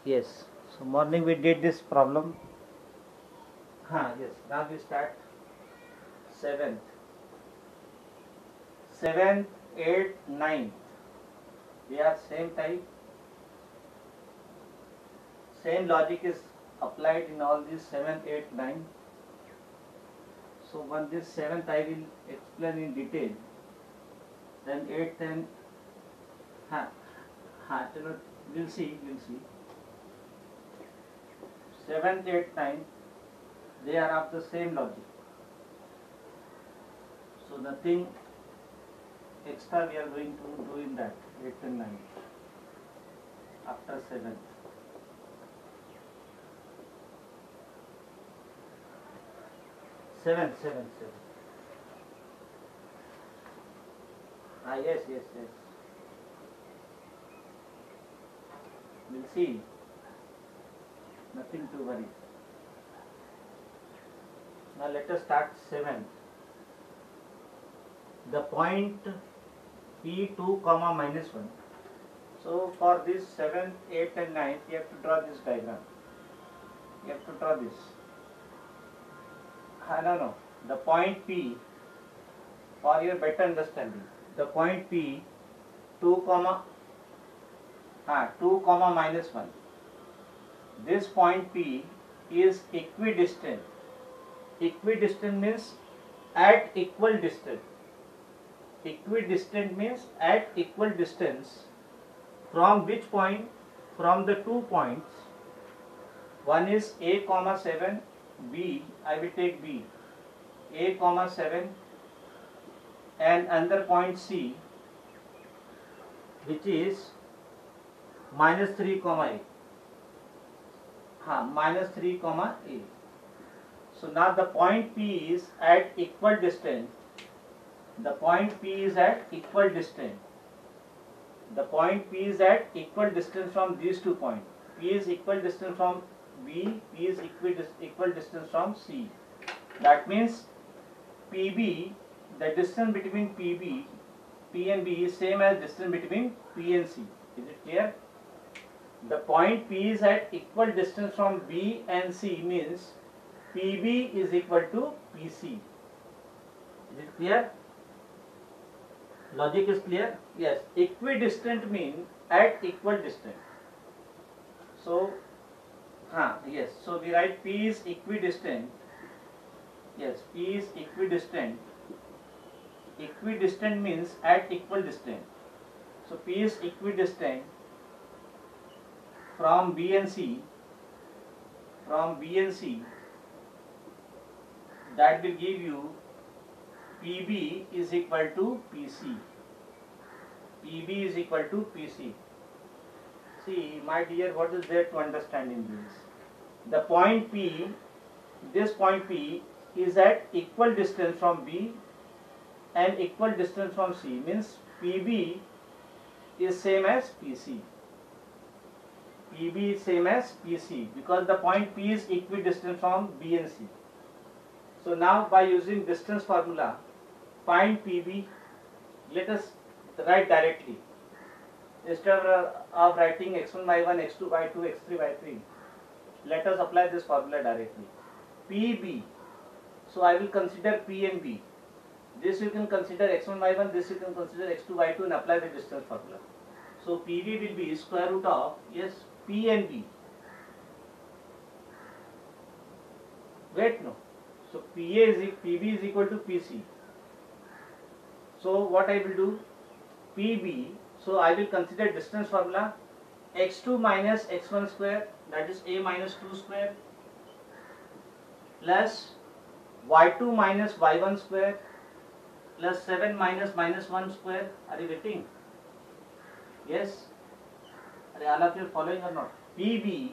Yes. So morning we did this problem. Yes. Now we start seventh. Seventh, eighth, ninth. They are same type. Same logic is applied in all these 7, 8, 9. So when this 7th I will explain in detail. Then 8th and chalo, we'll see. 7th, 8th, 9th, they are of the same logic. So nothing extra we are going to do in that 8th and 9th after 7th. Seven. Yes. We'll see. Nothing to worry. Now let us start 7th. The point P2, minus 1. So for this 7th, 8th and 9th, you have to draw this diagram. You have to draw this. No. The point P, for your better understanding, the point P 2, minus 1. This point P is equidistant. Equidistant means at equal distance. Equidistant means at equal distance from which point? From the 2 points. One is A, 7, B, I will take B, A, 7, and another point C, which is minus 3, A. Minus 3, A. So now the point P is at equal distance. The point P is at equal distance. The point P is at equal distance from these 2 points. P is equal distance from B, P is equal distance from C. That means PB, the distance between P and B is same as distance between P and C. Is it clear? The point P is at equal distance from B and C means PB is equal to PC. Is it clear? Logic is clear? Yes. Equidistant means at equal distance. So, yes. So we write P is equidistant. Yes, P is equidistant. Equidistant means at equal distance. So P is equidistant from B and C. From B and C, that will give you PB is equal to PC. PB is equal to PC. See, my dear, what is there to understand in this? The point P, this point P is at equal distance from B and equal distance from C, means PB is same as PC. PB is same as PC because the point P is equidistant from B and C. So now by using distance formula, find PB. Let us write directly. Instead of writing x1 by 1, x2 by 2, x3 by 3, let us apply this formula directly. PB. So I will consider P and B. This you can consider x1 by 1, this you can consider x2 by 2 and apply the distance formula. So PB will be square root of, yes, P and B. Wait, no. So PB is equal to PC. So what I will do? PB. So I will consider distance formula x2 minus x1 square, that is a minus 2 square, plus y2 minus y1 square, plus 7 minus minus 1 square. Are you getting? Yes? Are all of you following or not? PB.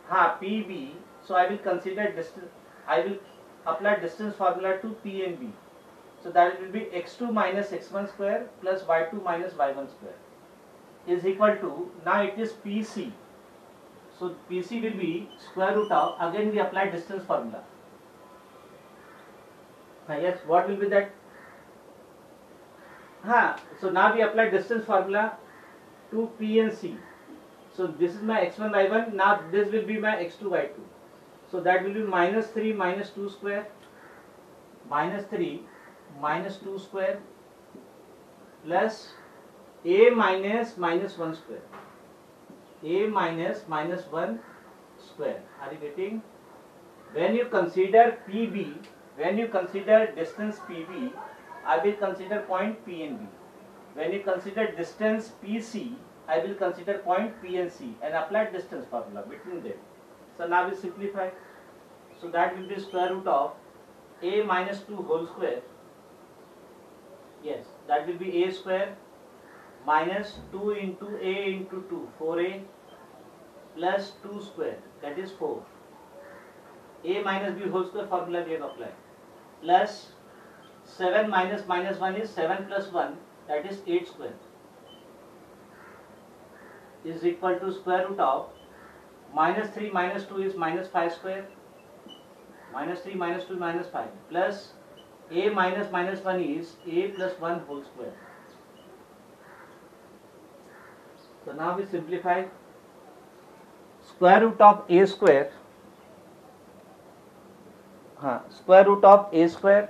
PB. So I will consider distance. I will apply distance formula to P and B. So that will be x2 minus x1 square plus y2 minus y1 square is equal to, now it is PC. So PC will be square root of, again we apply distance formula. Yes, what will be that? So now we apply distance formula to P and C. So this is my x1 by 1. Now this will be my x2 by 2. So that will be minus 3 minus 2 square, minus 3 minus 2 square plus a minus minus 1 square, a minus minus 1 square. Are you getting? When you consider PB, when you consider distance PB, I will consider point P and B. When you consider distance PC, I will consider point P and C and apply distance formula between them. So now we simplify. So that will be square root of a minus 2 whole square. Yes, that will be a square minus 2 into a into 2, 4a plus 2 square, that is 4. A minus b whole square formula we have applied. Plus 7 minus minus 1 is 7 plus 1, that is 8 square. Is equal to square root of minus 3 minus 2 is minus 5 square. Minus 3 minus 2 minus 5 plus a minus minus 1 is a plus 1 whole square. So now we simplify. Square root of a square, square root of a square,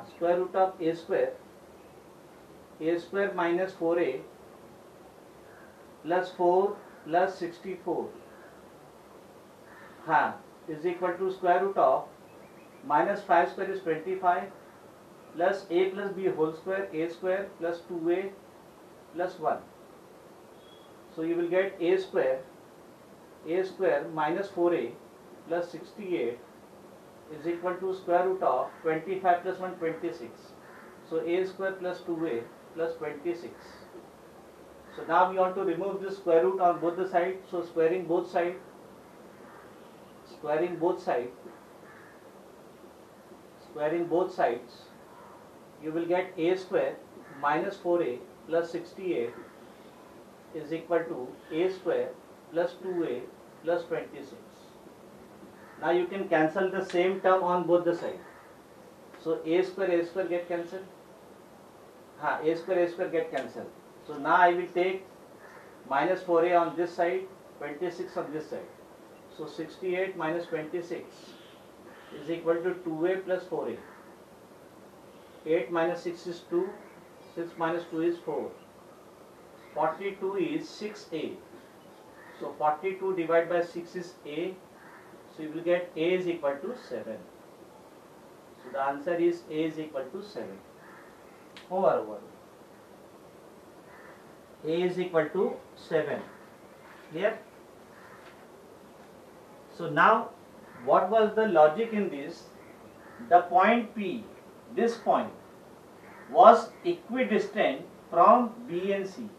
square root of a square minus 4a plus 4 plus 64 is equal to square root of minus 5 square is 25 plus a plus b whole square, a square plus 2a plus 1. So you will get a square minus 4a plus 68 is equal to square root of 25 plus 1, 26. So a square plus 2a plus 26. So now we want to remove this square root on both the sides. So squaring both sides, you will get a square minus 4a plus 68 is equal to a square plus 2a plus 26. Now you can cancel the same term on both the sides. So a square get cancelled. A square get cancelled. So now I will take minus 4a on this side, 26 on this side. So 68 minus 26 is equal to 2a plus 4a. 8 minus 6 is 2, 6 minus 2 is 4. 42 is 6a. So 42 divided by 6 is a. So you will get a is equal to 7. So the answer is a is equal to 7. Over. A is equal to 7. Clear? So now what was the logic in this? The point P, this point, was equidistant from B and C.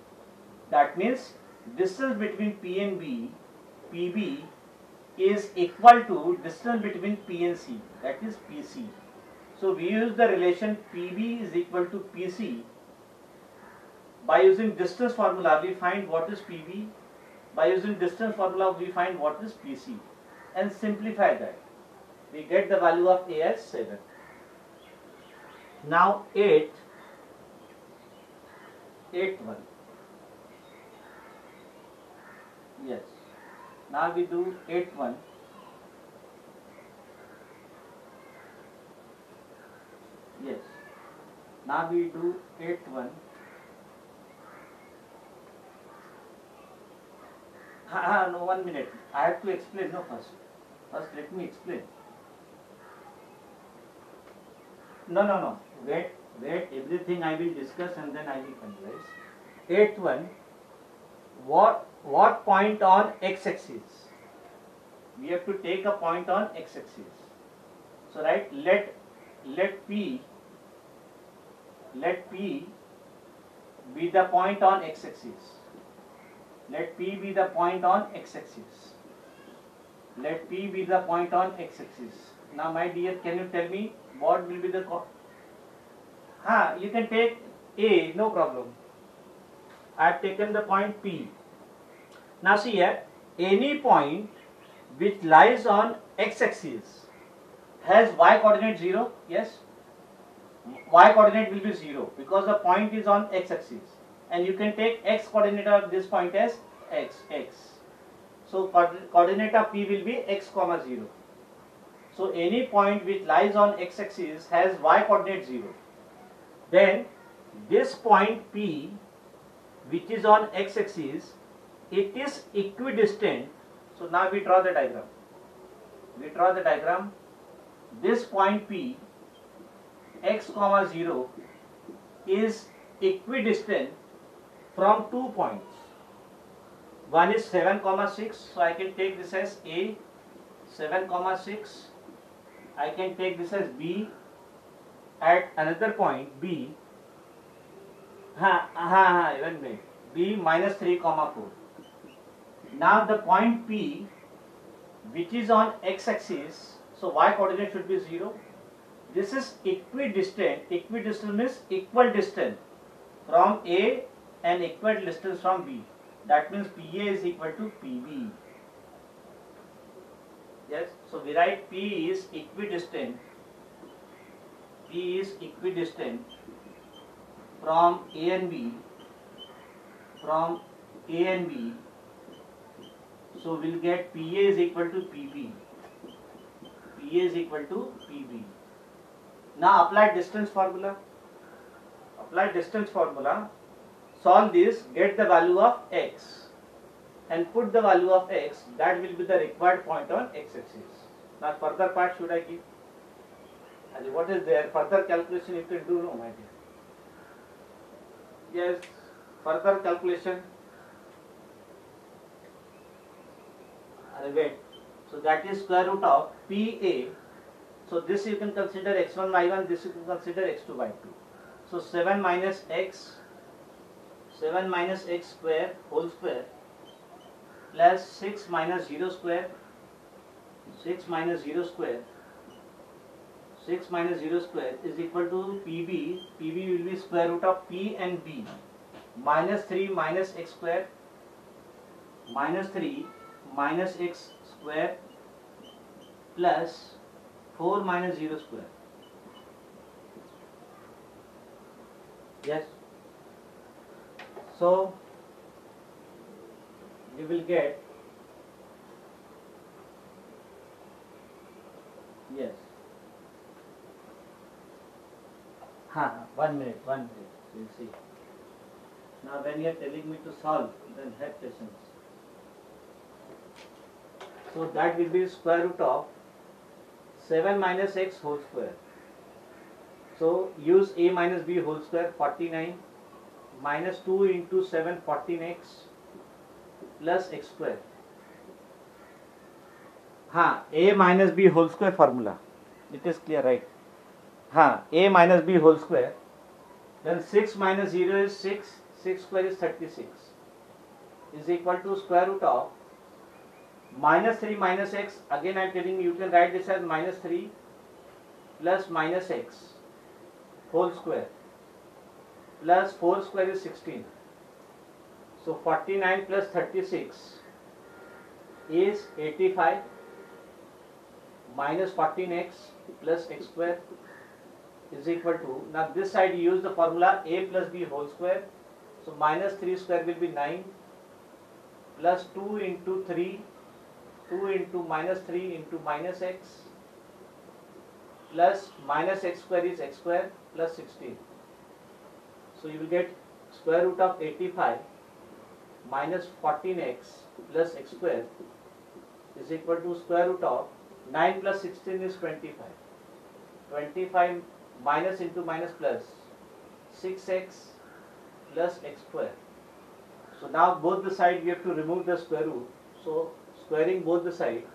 That means distance between P and B, PB, is equal to distance between P and C, that is PC. So we use the relation PB is equal to PC. By using distance formula we find what is PB. By using distance formula we find what is PC. And simplify that. We get the value of A as 7. Now 8 1. Yes. Now we do 8 1. Yes. Now we do 8 1. No, 1 minute. I have to explain. No, first let me explain. No. Wait. Everything I will discuss and then I will finalize. 8 1. What point on x-axis? We have to take a point on x-axis. So right, let P be the point on x-axis. Let P be the point on x-axis. Let P be the point on x-axis. Now my dear, can you tell me what will be the you can take A, no problem. I have taken the point P. Now see here, any point which lies on x-axis has y coordinate 0, yes? Y coordinate will be 0 because the point is on x-axis and you can take x coordinate of this point as x. So coordinate of P will be x comma 0. So any point which lies on x-axis has y coordinate 0. Then this point P which is on x-axis, it is equidistant. So now we draw the diagram. This point P x comma 0 is equidistant from 2 points. One is 7 comma 6, so I can take this as A, 7 comma 6. I can take this as B at another point B. Even wait. B minus 3 comma 4. Now the point P which is on x-axis, so y coordinate should be 0. This is equidistant. Equidistant means equal distance from A and equal distance from B. That means PA is equal to PB. Yes, so we write P is equidistant. P is equidistant from A and B. So we'll get PA is equal to PB. PA is equal to PB. Now apply distance formula. Solve this, get the value of x and put the value of x, that will be the required point on x-axis. Now further part should I give? What is there? Further calculation you can do, no my dear. Yes, further calculation. Wait. So that is square root of PA. So this you can consider x1 y1, this you can consider x2 y2. So 7 minus x square whole square plus 6 minus 0 square is equal to PB. PB will be square root of P and B minus 3 minus x square minus 3 minus x square plus 4 minus 0 square. Yes. So you will get, yes. One minute. We'll see. Now when you are telling me to solve, then have patience. So that will be square root of 7 minus x whole square. So use a minus b whole square, 49 minus 2 into 7, 14x plus x square. A minus b whole square formula. It is clear, right? A minus b whole square. Then 6 minus 0 is 6. 6 square is 36. Is equal to square root of minus 3 minus x. Again I am telling you, you can write this as minus 3 plus minus x whole square plus 4 square is 16. So 49 plus 36 is 85 minus 14x plus x square is equal to, now this side you use the formula a plus b whole square. So minus 3 square will be 9 plus 2 into 3, 2 into minus 3 into minus x plus minus x square is x square plus 16. So you will get square root of 85 minus 14x plus x square is equal to square root of 9 plus 16 is 25. 25 minus into minus plus 6x plus x square. So now both the side we have to remove the square root. So squaring both the sides,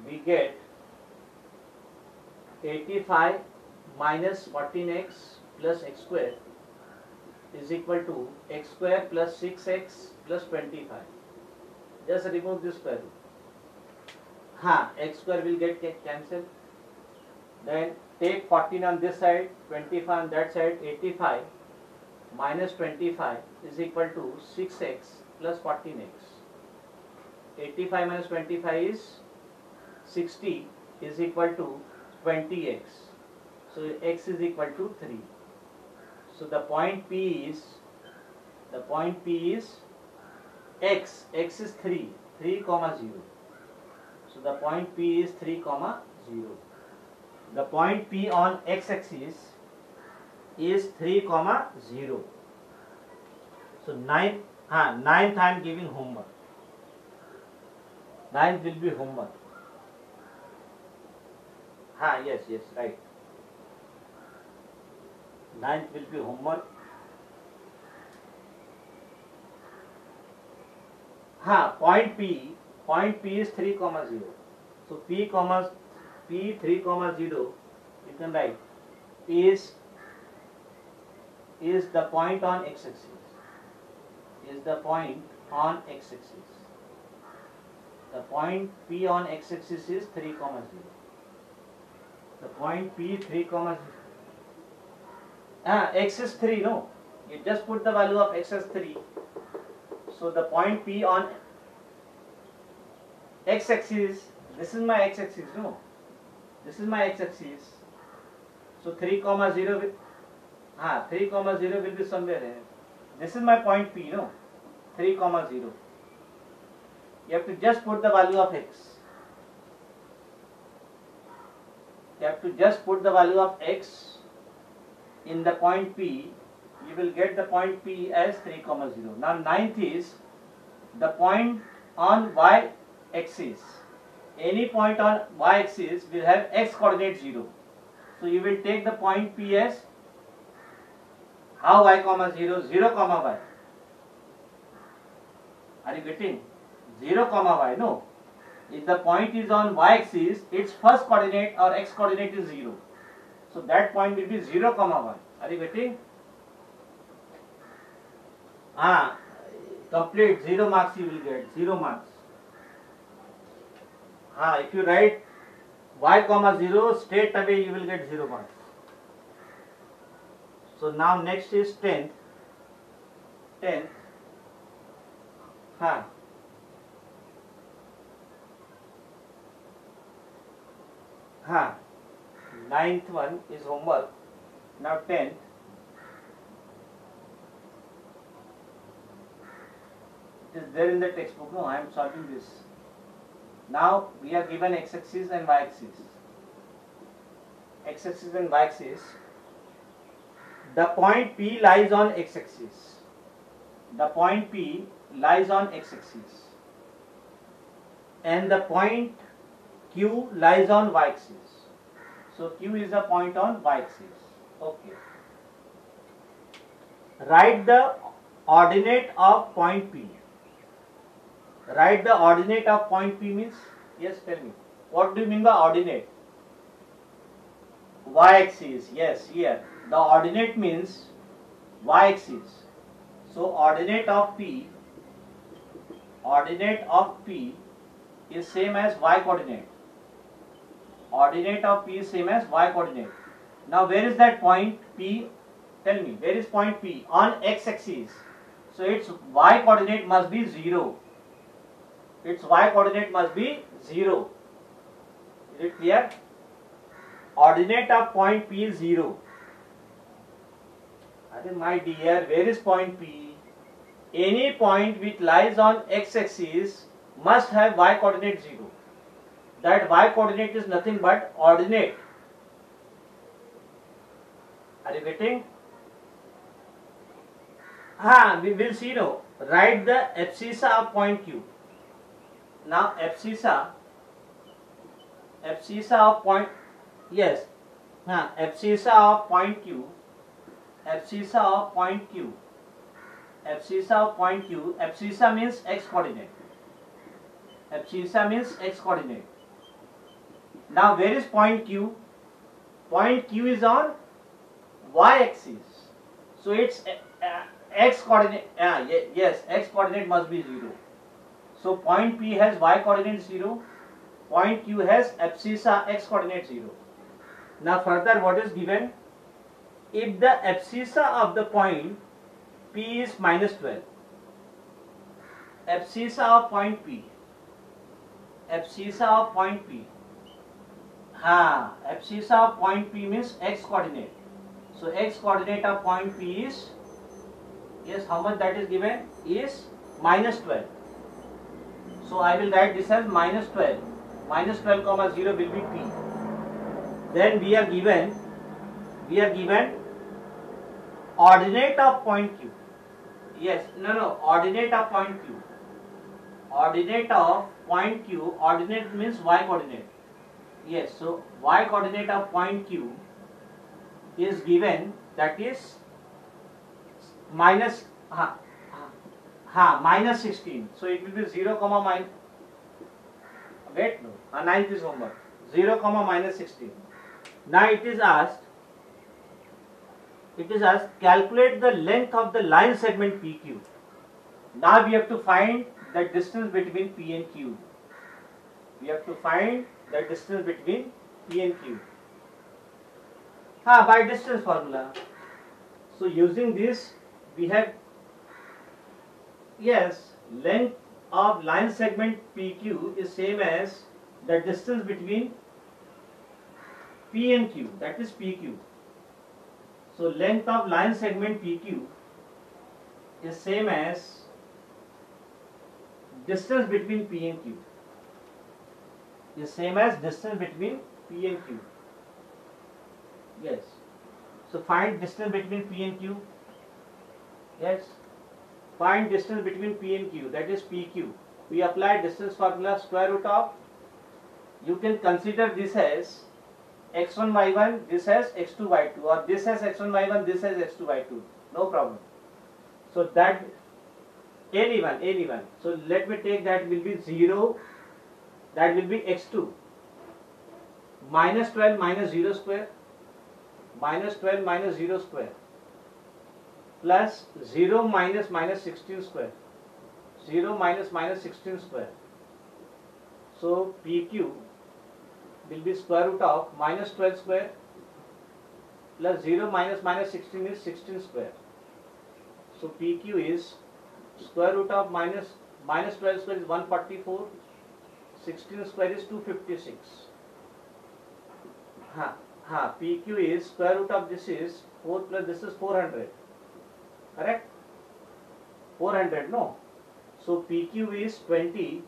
we get 85 minus 14x plus x square is equal to x square plus 6x plus 25. Just remove this square root. X square will get cancelled. Then take 14 on this side, 25 on that side. 85 minus 25 is equal to 6x plus 14x. 85 minus 25 is 60 is equal to 20x. So x is equal to 3. So the point P is x is 3 comma 0. So the point P is 3 comma 0. The point P on x-axis is 3 comma 0. So ninth I am giving homework. Ninth will be homework. Yes, right. Ninth will be homework. Point P is 3 comma 0. So P 3 comma 0, you can write, is the point on x-axis. The point P on x-axis is 3 comma 0. The point P 3 comma 0. X is 3, no? You just put the value of x as 3. So the point P on x-axis, this is my x-axis, no? This is my x-axis. So 3 comma 0 will, 3 comma 0 will be somewhere here. This is my point P, no? 3 comma 0. You have to just put the value of x. You have to just put the value of x in the point P. You will get the point P as 3 comma 0. Now ninth is the point on y-axis. Any point on y-axis will have x coordinate 0. So you will take the point P as how y comma 0, 0 comma y. Are you getting? 0 comma y, no. If the point is on y-axis, its first coordinate or x coordinate is 0. So that point will be 0 comma y. Are you getting? Complete 0 marks you will get, 0 marks. If you write y comma 0, straight away you will get 0 marks. So now next is 10th. 9th one is homework. Now 10th. It is there in the textbook. No, I am solving this. Now we are given x-axis and y-axis. X-axis and y-axis. The point P lies on x-axis. The point P lies on x-axis. And the point Q lies on y-axis. So Q is a point on y-axis. Okay. Write the ordinate of point P. Write the ordinate of point P means? Yes, tell me. What do you mean by ordinate? Y-axis. Yes, here. The ordinate means y-axis. So ordinate of P is same as y coordinate. Ordinate of P is same as y coordinate. Now where is that point P? Tell me, where is point P? On x-axis. So its y coordinate must be 0. Its y coordinate must be 0. Is it clear? Ordinate of point P is 0. My dear, where is point P? Any point which lies on x-axis must have y coordinate 0. That y coordinate is nothing but ordinate. Are you getting? We will see now. Write the abscissa of point Q. Now abscissa of point, yes, abscissa of point Q. Abscissa of point Q. Abscissa means x coordinate. Abscissa means x coordinate. Now where is point Q? Point Q is on y-axis. So its x coordinate, yes, x coordinate must be 0. So point P has y coordinate 0. Point Q has abscissa x coordinate 0. Now further what is given? If the abscissa of the point P is minus 12, abscissa of point P Abscissa of point P means x coordinate. So x coordinate of point P is, yes, how much that is given is -12. So I will write this as -12. -12 comma 0 will be P. Then we are given ordinate of point Q. Yes, no, ordinate of point Q. Ordinate of point Q, ordinate means y coordinate. Yes, so y coordinate of point Q is given, that is minus -16. So it will be 0 comma minus, wait, no, 9th is homework, 0 comma -16. Now it is asked calculate the length of the line segment PQ. Now we have to find the distance between P and Q. We have to find the distance between P and Q. By distance formula. So using this, we have, yes, length of line segment PQ is same as the distance between P and Q, that is PQ. So length of line segment PQ is same as distance between P and Q. Is same as distance between P and Q. Yes. So find distance between P and Q. Yes. Find distance between P and Q, that is PQ. We apply distance formula, square root of, you can consider this as x1 y1, this as x2 y2, or this as x1 y1, this as x2 y2. No problem. So that any one. So let me take that will be 0. That will be x2 -12 minus 0 square, -12 minus 0 square, plus 0 minus -16 square, 0 minus -16 square. So PQ will be square root of -12 square plus 0 minus -16 is 16 square. So PQ is square root of -12 square is 144. 16 square is 256. PQ is square root of this is 4 plus this is 400. Correct? 400, no? So PQ is 20.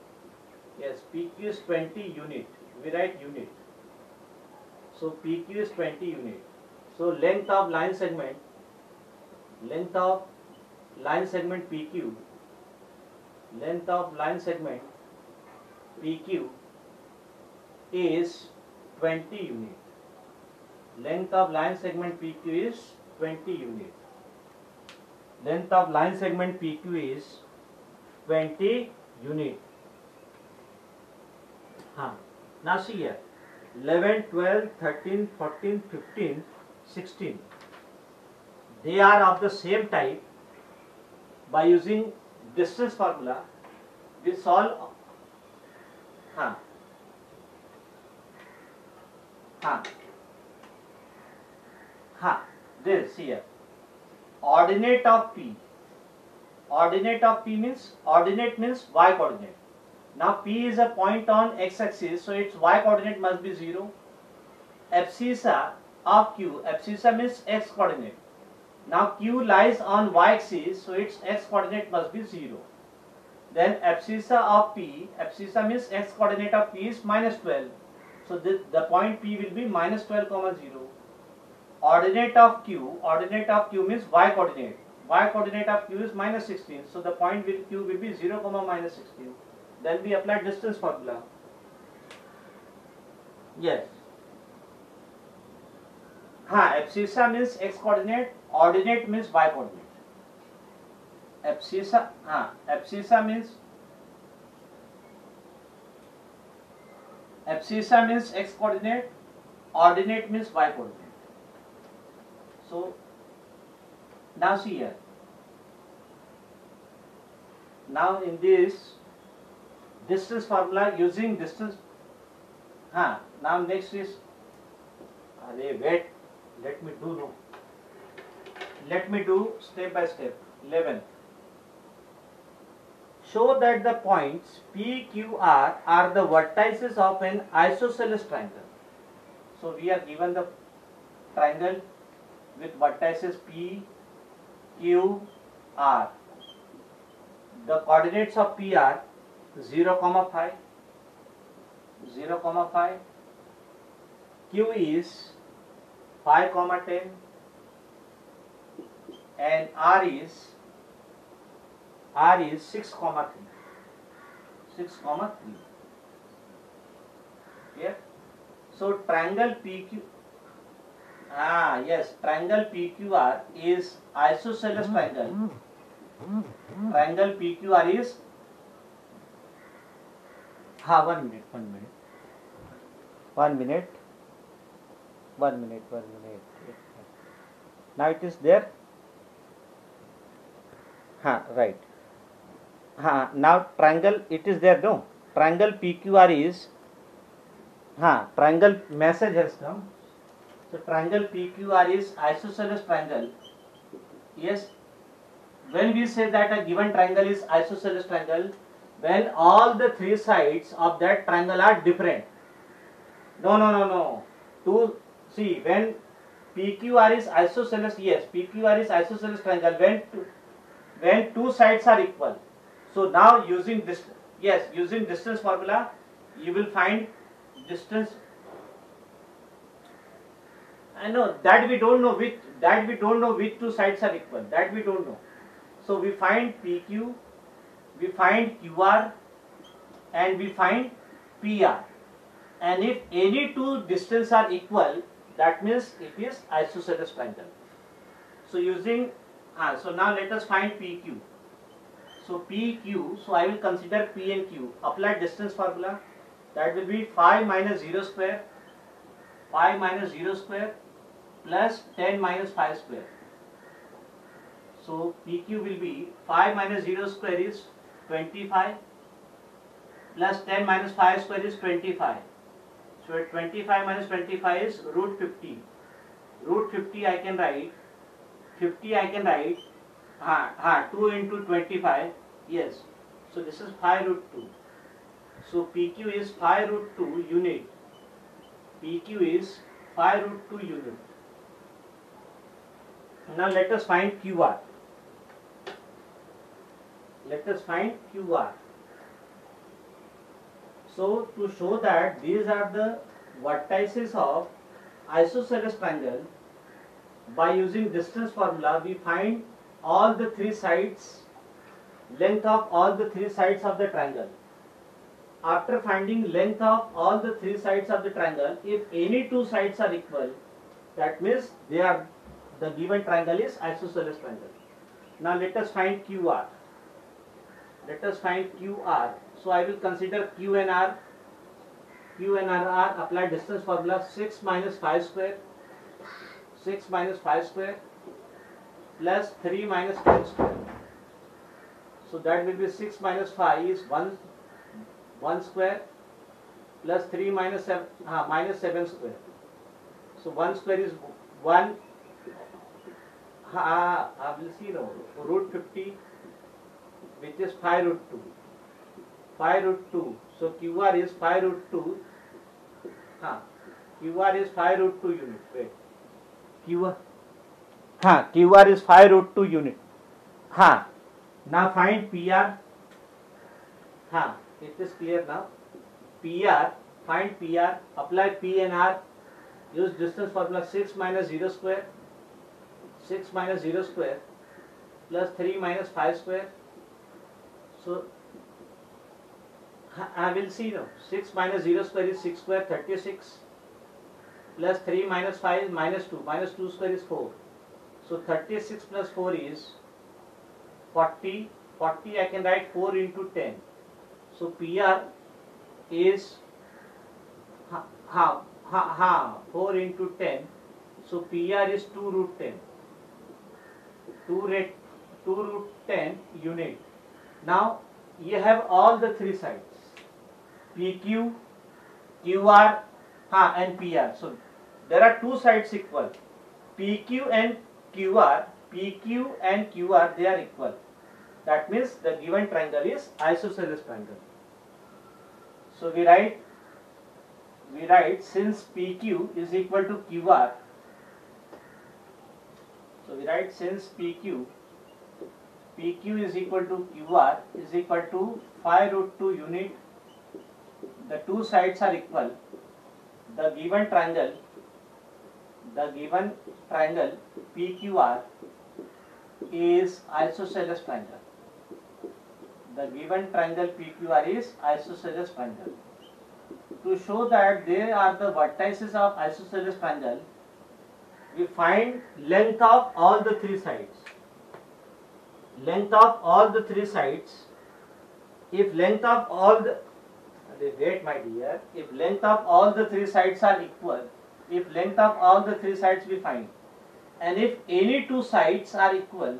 Yes, PQ is 20 unit. We write unit. So PQ is 20 unit. So length of line segment PQ, length of line segment PQ is 20 unit. Length of line segment PQ is 20 unit. Length of line segment PQ is 20 unit. Now see here, 11, 12, 13, 14, 15, 16. They are of the same type. By using distance formula, we solve. This here, ordinate of P. Ordinate of P means, ordinate means y coordinate. Now P is a point on x-axis, so its y coordinate must be 0. Abscissa of Q, abscissa means x coordinate. Now Q lies on y-axis, so its x coordinate must be 0. Then abscissa of P, abscissa means x coordinate of P is -12. So the point P will be -12, 0. Ordinate of Q means y coordinate. Y coordinate of Q is -16. So the point Q will be 0, -16. Then we apply distance formula. Yes. Abscissa means x coordinate, ordinate means y coordinate. Abscissa means x coordinate, ordinate means y coordinate. So now see here. Now in this distance formula, using distance, now next is, wait, let me do step by step. 11. Show that the points P, Q, R are the vertices of an isosceles triangle. So we are given the triangle with vertices P, Q, R. The coordinates of P are 0, 5, 0, 5. Q is 5, 10, and R is 6, 3. 6, 3. Here. So triangle PQ. Yes, triangle PQR is isosceles triangle. Triangle PQR is 1 minute. Now it is there. Right. Now triangle it is there. No, triangle PQR is triangle message has come. So triangle PQR is isosceles triangle. Yes. When we say that a given triangle is isosceles triangle, when all the three sides of that triangle are different. No. See, when PQR is isosceles, yes, PQR is isosceles triangle when two sides are equal. So now using this, yes, using distance formula, you will find distance. I know that we don't know which two sides are equal. That we don't know. So we find PQ, we find QR, and we find PR. And if any two distances are equal, that means it is isosceles triangle. So using so now let us find PQ. So PQ, so I will consider P and Q. Apply distance formula. That will be 5 minus 0 square, 5 minus 0 square plus 10 minus 5 square. So PQ will be 5 minus 0 square is 25 plus 10 minus 5 square is 25. So 25 minus 25 is root 50. Root 50 I can write. 50 I can write 2 into 25. Yes. So this is 5 root 2. So PQ is 5 root 2 unit. PQ is 5 root 2 unit. Now let us find QR. Let us find QR. So to show that these are the vertices of isosceles triangle, by using distance formula we find all the three sides, length of all the three sides of the triangle. After finding length of all the three sides of the triangle, if any two sides are equal, that means the given triangle is isosceles triangle. Now let us find QR. Let us find QR. So I will consider Q and R. Q and R are apply distance formula 6 minus 5 square. 6 minus 5 square plus 3 minus 10 square. So that will be 6 minus 5 is 1 square plus 3 minus 7, minus 7 square. So 1 square is 1. I will see now root 50, which is 5 root 2. 5 root 2. So QR is 5 root 2. QR is 5 root 2 unit. Wait. QR is 5 root 2 unit. Now find PR. It is clear now. PR, find PR, apply P and R, use distance formula 6 minus 0 square, 6 minus 0 square plus 3 minus 5 square. So I will see now. 6 minus 0 square is 6 square, 36 plus 3 minus 5 is minus 2. Minus 2 square is 4. So 36 plus 4 is 40. 40 I can write 4 into 10. So PR is 4 into 10. So PR is 2 root 10. 2 root 10 unit. Now you have all the three sides. PQ, QR, and PR. So there are two sides equal. PQ and QR, they are equal. That means the given triangle is isosceles triangle. So we write we write since PQ is equal to QR. So we write since PQ is equal to QR is equal to 5 root 2 unit. The two sides are equal. The given triangle PQR is isosceles triangle. The given triangle PQR is isosceles triangle. To show that they are the vertices of isosceles triangle, we find length of all the three sides. Length of all the three sides. If length of all the wait my dear, if length of all the three sides are equal, if length of all the three sides we find, and if any two sides are equal,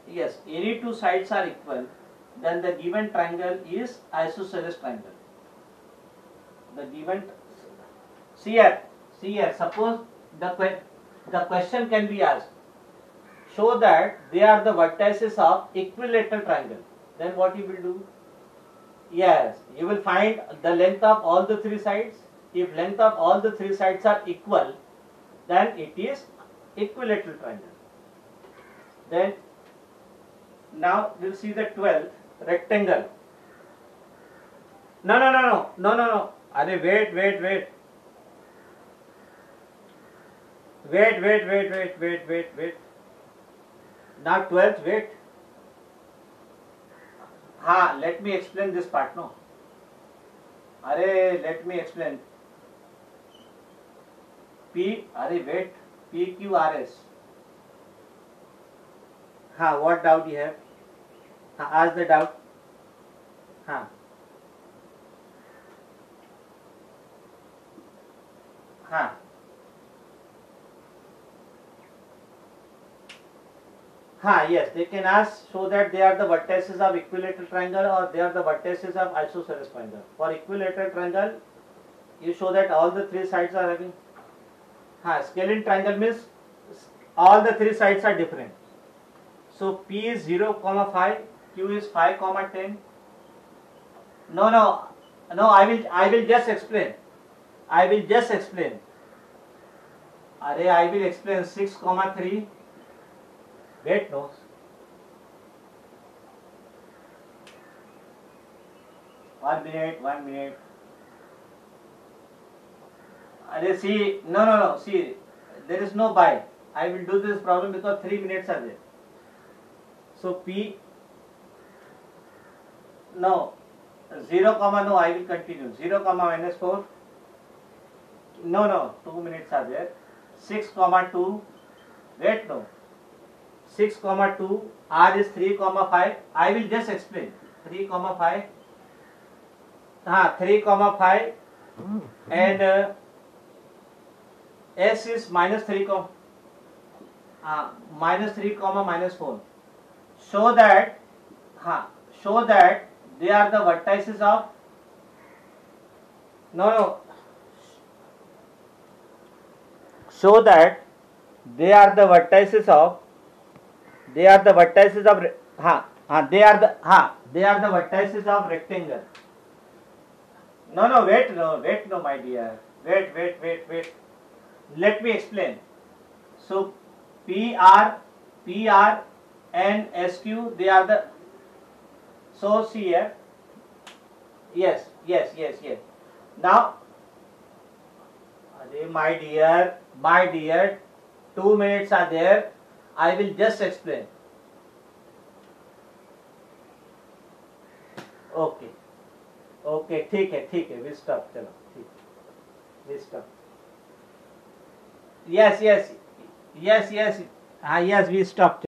yes, any two sides are equal, then the given triangle is isosceles triangle. The given, see here, suppose the question can be asked, show that they are the vertices of equilateral triangle. Then what you will do? Yes, you will find the length of all the three sides. If length of all the three sides are equal, then it is equilateral triangle. Then now we'll see the 12th rectangle. No. Wait. Now 12th, wait. Let me explain this part, no. Let me explain. PQRS. What doubt you have? Ask the doubt. Yes, they can ask so that they are the vertices of equilateral triangle or they are the vertices of isosceles triangle. For equilateral triangle, you show that all the three sides are having. Scalene triangle means all the three sides are different. So P is 0, 5, Q is 5, 10. No, I will just explain. I will explain 6, 3. Wait, no. One minute. See, no. See, there is no by. I will do this problem because 3 minutes are there. So P, no, 0, no, I will continue. 0, -4. No, 2 minutes are there. 6, 2. Wait, no. 6, 2. R is 3, 5. I will just explain. 3, 5. 3, 5. And S is -3, -4. Show that they are the vertices of. No. Show that they are the vertices of. They are the vertices of. They are the vertices of rectangle. No, wait, my dear. Wait. Let me explain. So PR and SQ, they are the. So see here. Yes. Now, my dear, 2 minutes are there. I will just explain. Okay, ठीक है, we stop. चलो, ठीक, we stop. Yes, we stop.